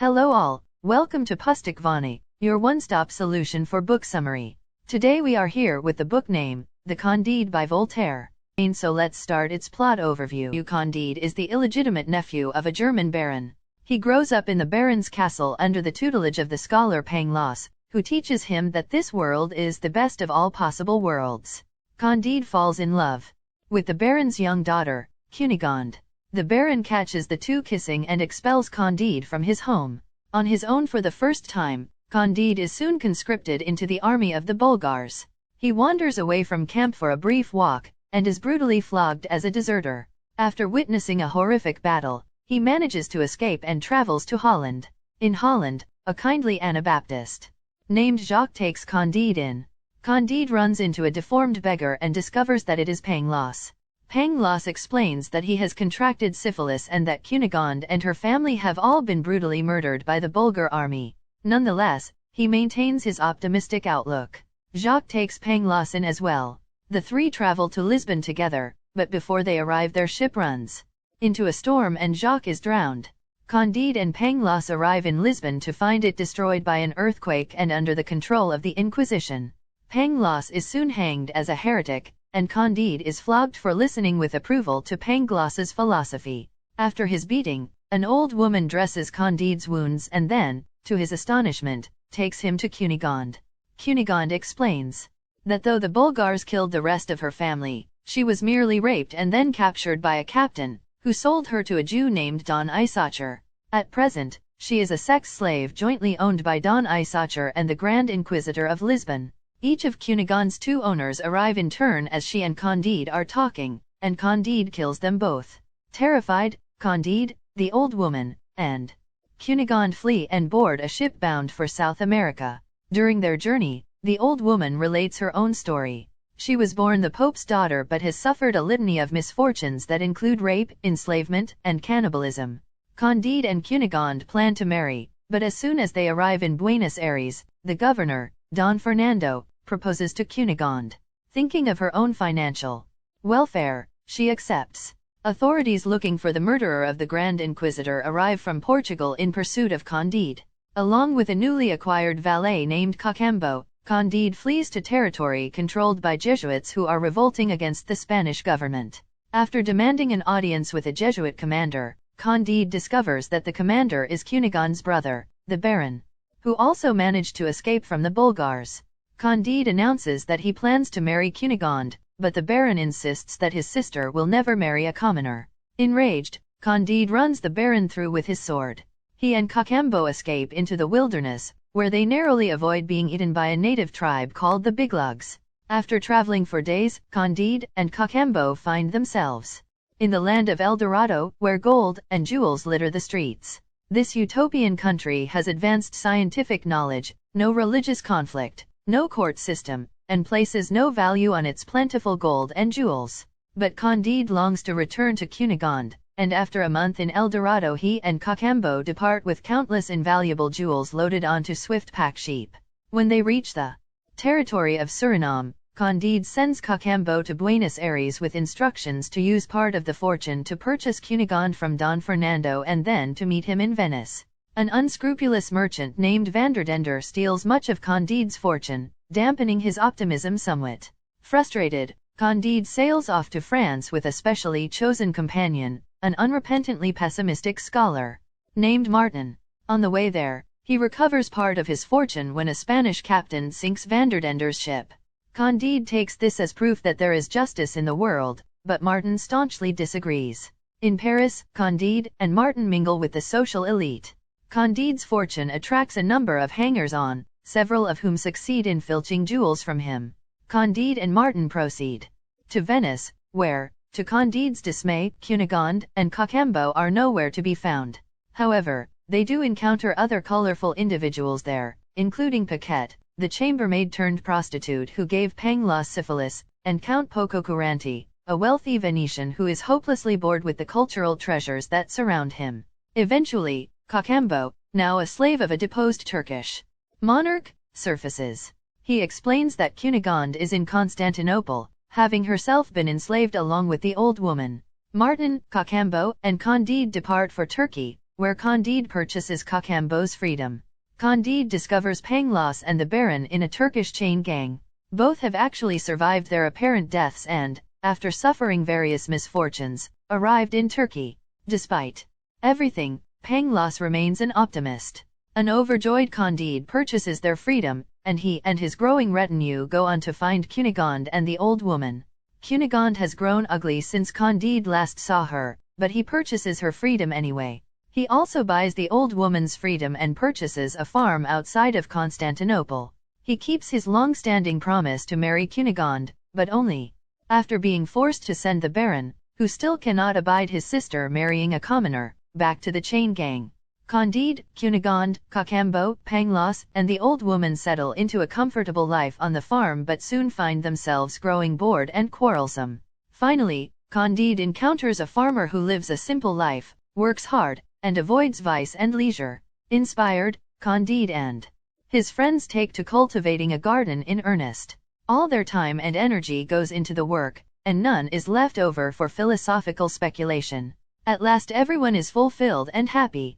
Hello all, welcome to Pustakvani, your one-stop solution for book summary. Today we are here with the book name, The Candide by Voltaire. So let's start its plot overview. Candide is the illegitimate nephew of a German baron. He grows up in the baron's castle under the tutelage of the scholar Pangloss, who teaches him that this world is the best of all possible worlds. Candide falls in love with the baron's young daughter, Cunegonde. The baron catches the two kissing and expels Candide from his home. On his own for the first time, Candide is soon conscripted into the army of the Bulgars. He wanders away from camp for a brief walk, and is brutally flogged as a deserter. After witnessing a horrific battle, he manages to escape and travels to Holland. In Holland, a kindly Anabaptist named Jacques takes Candide in. Candide runs into a deformed beggar and discovers that it is Pangloss. Pangloss explains that he has contracted syphilis and that Cunegonde and her family have all been brutally murdered by the Bulgar army. Nonetheless, he maintains his optimistic outlook. Jacques takes Pangloss in as well. The three travel to Lisbon together, but before they arrive their ship runs into a storm and Jacques is drowned. Candide and Pangloss arrive in Lisbon to find it destroyed by an earthquake and under the control of the Inquisition. Pangloss is soon hanged as a heretic, and Candide is flogged for listening with approval to Pangloss's philosophy. After his beating, an old woman dresses Candide's wounds and then, to his astonishment, takes him to Cunegonde. Cunegonde explains that though the Bulgars killed the rest of her family, she was merely raped and then captured by a captain, who sold her to a Jew named Don Isacher. At present, she is a sex slave jointly owned by Don Isacher and the Grand Inquisitor of Lisbon. Each of Cunegonde's two owners arrive in turn as she and Candide are talking, and Candide kills them both. Terrified, Candide, the old woman, and Cunegonde flee and board a ship bound for South America. During their journey, the old woman relates her own story. She was born the Pope's daughter but has suffered a litany of misfortunes that include rape, enslavement, and cannibalism. Candide and Cunegonde plan to marry, but as soon as they arrive in Buenos Aires, the governor, Don Fernando, proposes to Cunegonde. Thinking of her own financial welfare, she accepts. Authorities looking for the murderer of the Grand Inquisitor arrive from Portugal in pursuit of Candide. Along with a newly acquired valet named Cacambo, Candide flees to territory controlled by Jesuits who are revolting against the Spanish government. After demanding an audience with a Jesuit commander, Candide discovers that the commander is Cunegonde's brother, the Baron, who also managed to escape from the Bulgars. Candide announces that he plans to marry Cunegonde, but the Baron insists that his sister will never marry a commoner. Enraged, Candide runs the Baron through with his sword. He and Cacambo escape into the wilderness, where they narrowly avoid being eaten by a native tribe called the Biglogs. After traveling for days, Candide and Cacambo find themselves in the land of El Dorado, where gold and jewels litter the streets. This utopian country has advanced scientific knowledge, no religious conflict, no court system, and places no value on its plentiful gold and jewels. But Candide longs to return to Cunegonde, and after a month in El Dorado he and Cacambo depart with countless invaluable jewels loaded onto swift pack sheep. When they reach the territory of Suriname, Candide sends Cacambo to Buenos Aires with instructions to use part of the fortune to purchase Cunegonde from Don Fernando and then to meet him in Venice. An unscrupulous merchant named Vanderdender steals much of Candide's fortune, dampening his optimism somewhat. Frustrated, Candide sails off to France with a specially chosen companion, an unrepentantly pessimistic scholar named Martin. On the way there, he recovers part of his fortune when a Spanish captain sinks Vanderdender's ship. Candide takes this as proof that there is justice in the world, but Martin staunchly disagrees. In Paris, Candide and Martin mingle with the social elite. Candide's fortune attracts a number of hangers-on, several of whom succeed in filching jewels from him. Candide and Martin proceed to Venice, where, to Candide's dismay, Cunegonde and Cacambo are nowhere to be found. However, they do encounter other colorful individuals there, including Paquette, the chambermaid turned prostitute who gave Pangloss syphilis, and Count Pococurante, a wealthy Venetian who is hopelessly bored with the cultural treasures that surround him. Eventually, Cacambo, now a slave of a deposed Turkish monarch, surfaces. He explains that Cunegonde is in Constantinople, having herself been enslaved along with the old woman. Martin, Cacambo, and Candide depart for Turkey, where Candide purchases Cacambo's freedom. Candide discovers Pangloss and the Baron in a Turkish chain gang. Both have actually survived their apparent deaths and, after suffering various misfortunes, arrived in Turkey. Despite everything, Pangloss remains an optimist. An overjoyed Candide purchases their freedom, and he and his growing retinue go on to find Cunegonde and the old woman. Cunegonde has grown ugly since Candide last saw her, but he purchases her freedom anyway. He also buys the old woman's freedom and purchases a farm outside of Constantinople. He keeps his long-standing promise to marry Cunegonde, but only after being forced to send the Baron, who still cannot abide his sister marrying a commoner, back to the chain gang. Candide, Cunegonde, Cacambo, Pangloss, and the old woman settle into a comfortable life on the farm but soon find themselves growing bored and quarrelsome. Finally, Candide encounters a farmer who lives a simple life, works hard, and avoids vice and leisure. Inspired, Candide and his friends take to cultivating a garden in earnest. All their time and energy goes into the work, and none is left over for philosophical speculation. At last everyone is fulfilled and happy.